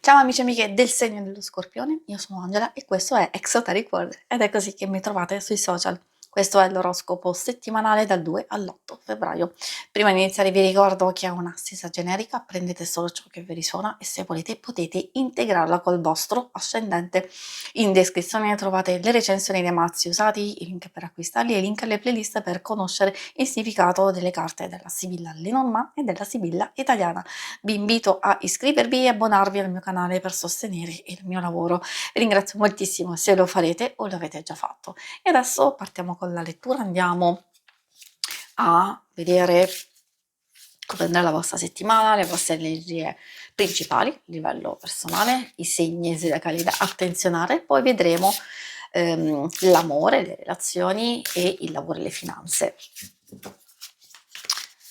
Ciao amici e amiche del segno dello Scorpione, io sono Angela e questo è Exoteric World ed è così che mi trovate sui social. Questo è l'oroscopo settimanale dal 2 all'8 febbraio. Prima di iniziare vi ricordo che è una stessa generica, prendete solo ciò che vi risuona e se volete potete integrarla col vostro ascendente. In descrizione trovate le recensioni dei mazzi usati, i link per acquistarli e i link alle playlist per conoscere il significato delle carte della Sibilla Lenormand e della Sibilla italiana. Vi invito a iscrivervi e abbonarvi al mio canale per sostenere il mio lavoro. Vi ringrazio moltissimo se lo farete o l'avete già fatto. E adesso partiamo con la lettura, andiamo a vedere come andrà la vostra settimana, le vostre energie principali a livello personale, i segni zodiacali da attenzionare, poi vedremo l'amore, le relazioni e il lavoro e le finanze.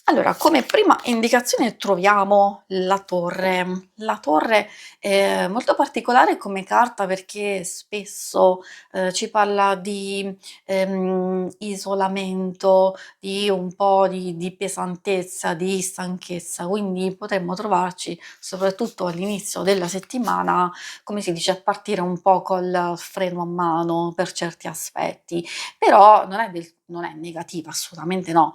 Allora, come prima indicazione troviamo la torre. La torre è molto particolare come carta perché spesso ci parla di isolamento, di un po' di pesantezza, di stanchezza, quindi potremmo trovarci soprattutto all'inizio della settimana, come si dice, a partire un po' col freno a mano per certi aspetti, però non è negativa, assolutamente no.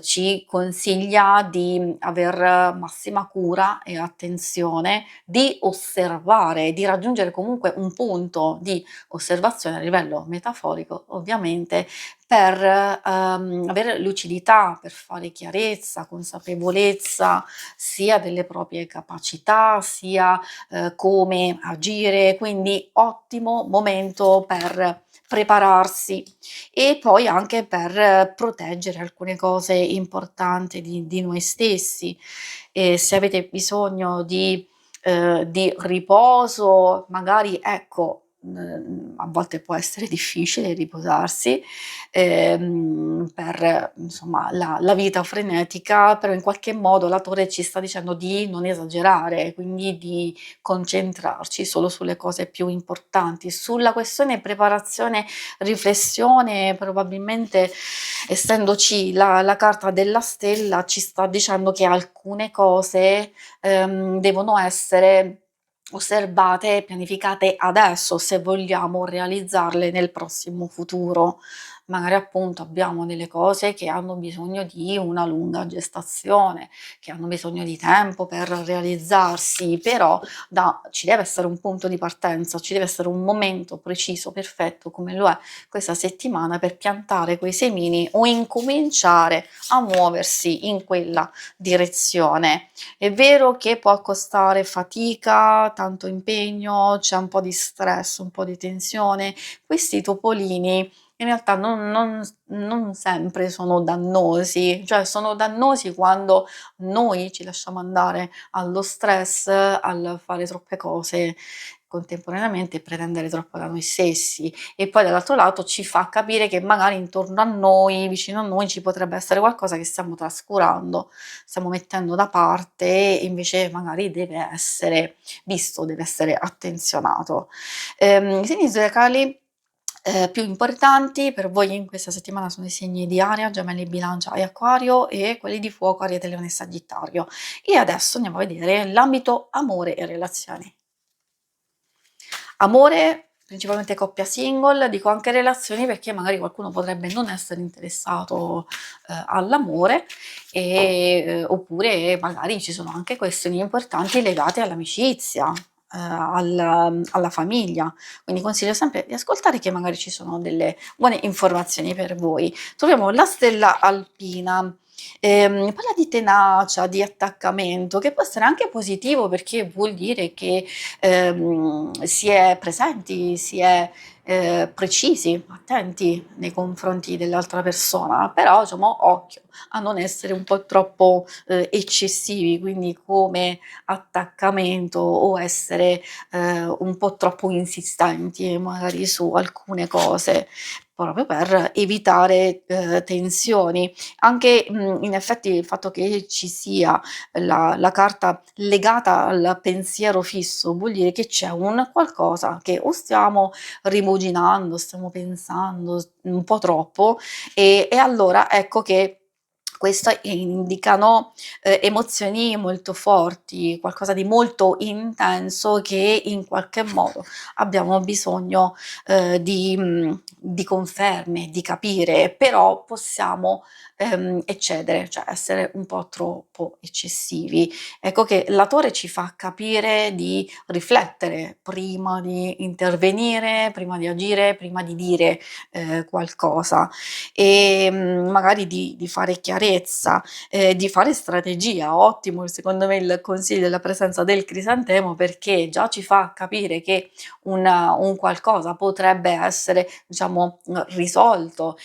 Ci consiglia di aver massima cura e attenzione, di osservare, di raggiungere comunque un punto di osservazione a livello metaforico, ovviamente, per avere lucidità, per fare chiarezza, consapevolezza sia delle proprie capacità, sia come agire, quindi ottimo momento per prepararsi e poi anche per proteggere alcune cose importanti di noi stessi. E se avete bisogno di riposo, magari ecco, a volte può essere difficile riposarsi per insomma la vita frenetica, però in qualche modo la torre ci sta dicendo di non esagerare, quindi di concentrarci solo sulle cose più importanti. Sulla questione preparazione, riflessione, probabilmente essendoci la carta della stella ci sta dicendo che alcune cose devono essere osservate e pianificate adesso se vogliamo realizzarle nel prossimo futuro. Magari appunto abbiamo delle cose che hanno bisogno di una lunga gestazione, che hanno bisogno di tempo per realizzarsi, però ci deve essere un punto di partenza, ci deve essere un momento preciso, perfetto, come lo è questa settimana per piantare quei semini o incominciare a muoversi in quella direzione. È vero che può costare fatica, tanto impegno, c'è un po' di stress, un po' di tensione. Questi topolini in realtà non sempre sono dannosi, cioè sono dannosi quando noi ci lasciamo andare allo stress, al fare troppe cose contemporaneamente e pretendere troppo da noi stessi e poi dall'altro lato ci fa capire che magari intorno a noi, vicino a noi ci potrebbe essere qualcosa che stiamo trascurando, stiamo mettendo da parte e invece magari deve essere visto, deve essere attenzionato. I segni zodiacali più importanti per voi in questa settimana sono i segni di aria, gemelli, bilancia e acquario e quelli di fuoco, ariete, leone e sagittario. E adesso andiamo a vedere l'ambito amore e relazioni. Amore, principalmente coppia single, dico anche relazioni perché magari qualcuno potrebbe non essere interessato all'amore oppure magari ci sono anche questioni importanti legate all'amicizia, alla famiglia. Quindi consiglio sempre di ascoltare che magari ci sono delle buone informazioni per voi. Troviamo la stella alpina. Parla di tenacia, di attaccamento, che può essere anche positivo perché vuol dire che si è presenti, si è precisi, attenti nei confronti dell'altra persona, però diciamo occhio a non essere un po' troppo eccessivi, quindi come attaccamento o essere un po' troppo insistenti magari su alcune cose proprio per evitare tensioni. Anche in effetti il fatto che ci sia la carta legata al pensiero fisso vuol dire che c'è un qualcosa che o stiamo rimuginando, stiamo pensando un po' troppo e allora ecco che questo indicano, emozioni molto forti, qualcosa di molto intenso che in qualche modo abbiamo bisogno, di conferme, di capire, però possiamo, eccedere, cioè essere un po' troppo eccessivi. Ecco che la Torre ci fa capire di riflettere prima di intervenire, prima di agire, prima di dire, qualcosa. Magari di fare chiarezza, di fare strategia. Ottimo secondo me il consiglio della presenza del crisantemo, perché già ci fa capire che un qualcosa potrebbe essere, diciamo, risolto,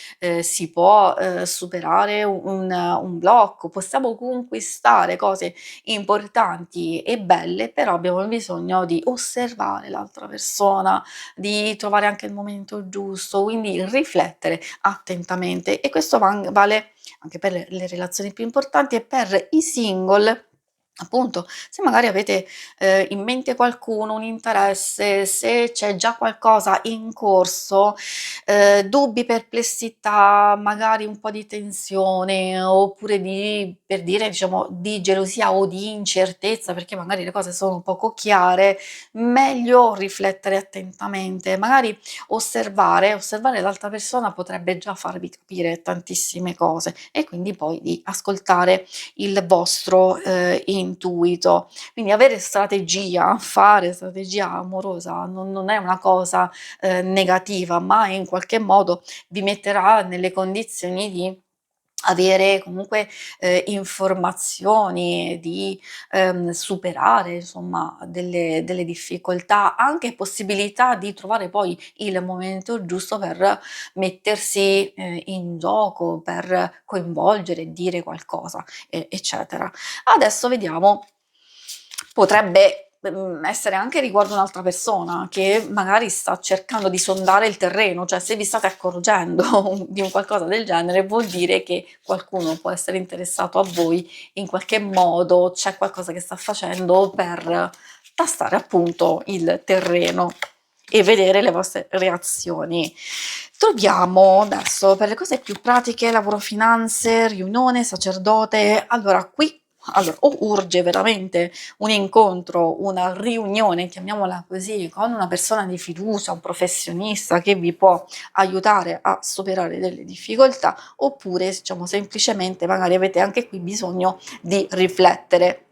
si può, superare un blocco, possiamo conquistare cose importanti e belle, però abbiamo bisogno di osservare l'altra persona, di trovare anche il momento giusto, quindi riflettere attentamente, e questo vale anche per le relazioni più importanti e per i single. Appunto, se magari avete, in mente qualcuno, un interesse, se c'è già qualcosa in corso, dubbi, perplessità, magari un po' di tensione, oppure per dire, diciamo, di gelosia o di incertezza, perché magari le cose sono poco chiare, meglio riflettere attentamente. Magari osservare l'altra persona potrebbe già farvi capire tantissime cose, e quindi poi di ascoltare il vostro, intuito. Quindi avere strategia, fare strategia amorosa non è una cosa, negativa, ma in qualche modo vi metterà nelle condizioni di avere comunque, informazioni, di, superare insomma delle difficoltà, anche possibilità di trovare poi il momento giusto per mettersi, in gioco, per coinvolgere, dire qualcosa, eccetera. Adesso vediamo, potrebbe, essere anche riguardo un'altra persona che magari sta cercando di sondare il terreno, cioè se vi state accorgendo di un qualcosa del genere, vuol dire che qualcuno può essere interessato a voi in qualche modo, c'è qualcosa che sta facendo per tastare appunto il terreno e vedere le vostre reazioni. Troviamo adesso per le cose più pratiche, lavoro, finanze, riunione, sacerdote. Allora, o urge veramente un incontro, una riunione, chiamiamola così, con una persona di fiducia, un professionista che vi può aiutare a superare delle difficoltà, oppure diciamo semplicemente magari avete anche qui bisogno di riflettere,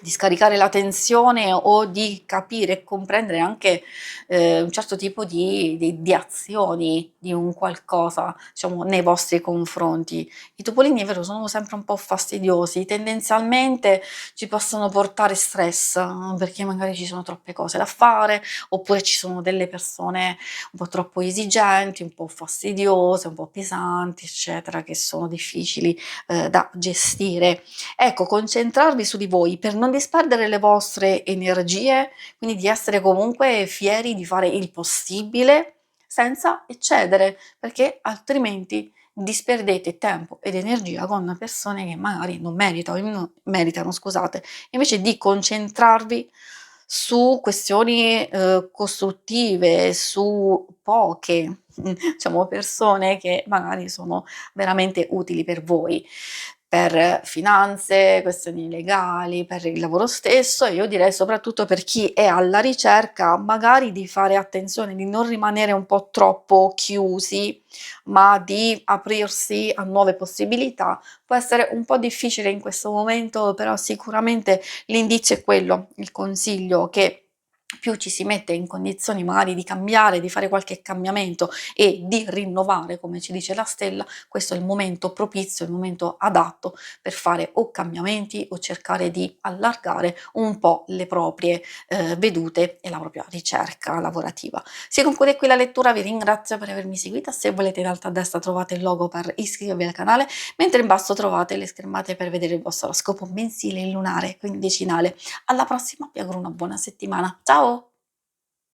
di scaricare la tensione o di capire e comprendere anche, un certo tipo di azioni di un qualcosa, diciamo, nei vostri confronti. I topolini, è vero, sono sempre un po' fastidiosi, tendenzialmente ci possono portare stress, perché magari ci sono troppe cose da fare, oppure ci sono delle persone un po' troppo esigenti, un po' fastidiose, un po' pesanti, eccetera, che sono difficili, da gestire. Ecco, concentrarvi su di voi per non disperdere le vostre energie, quindi di essere comunque fieri di fare il possibile senza eccedere, perché altrimenti disperdete tempo ed energia con persone che magari non meritano, scusate. Invece di concentrarvi su questioni, costruttive, su poche, diciamo, persone che magari sono veramente utili per voi, per finanze, questioni legali, per il lavoro stesso, e io direi soprattutto per chi è alla ricerca magari di fare attenzione, di non rimanere un po' troppo chiusi, ma di aprirsi a nuove possibilità. Può essere un po' difficile in questo momento, però sicuramente l'indizio è quello, il consiglio che più ci si mette in condizioni magari di cambiare, di fare qualche cambiamento e di rinnovare, come ci dice la stella, questo è il momento propizio, il momento adatto per fare o cambiamenti o cercare di allargare un po' le proprie, vedute e la propria ricerca lavorativa. Si conclude qui la lettura, vi ringrazio per avermi seguita. Se volete, in alto a destra trovate il logo per iscrivervi al canale, mentre in basso trovate le schermate per vedere il vostro oroscopo mensile, lunare, quindicinale. Alla prossima, vi auguro una buona settimana. Ciao!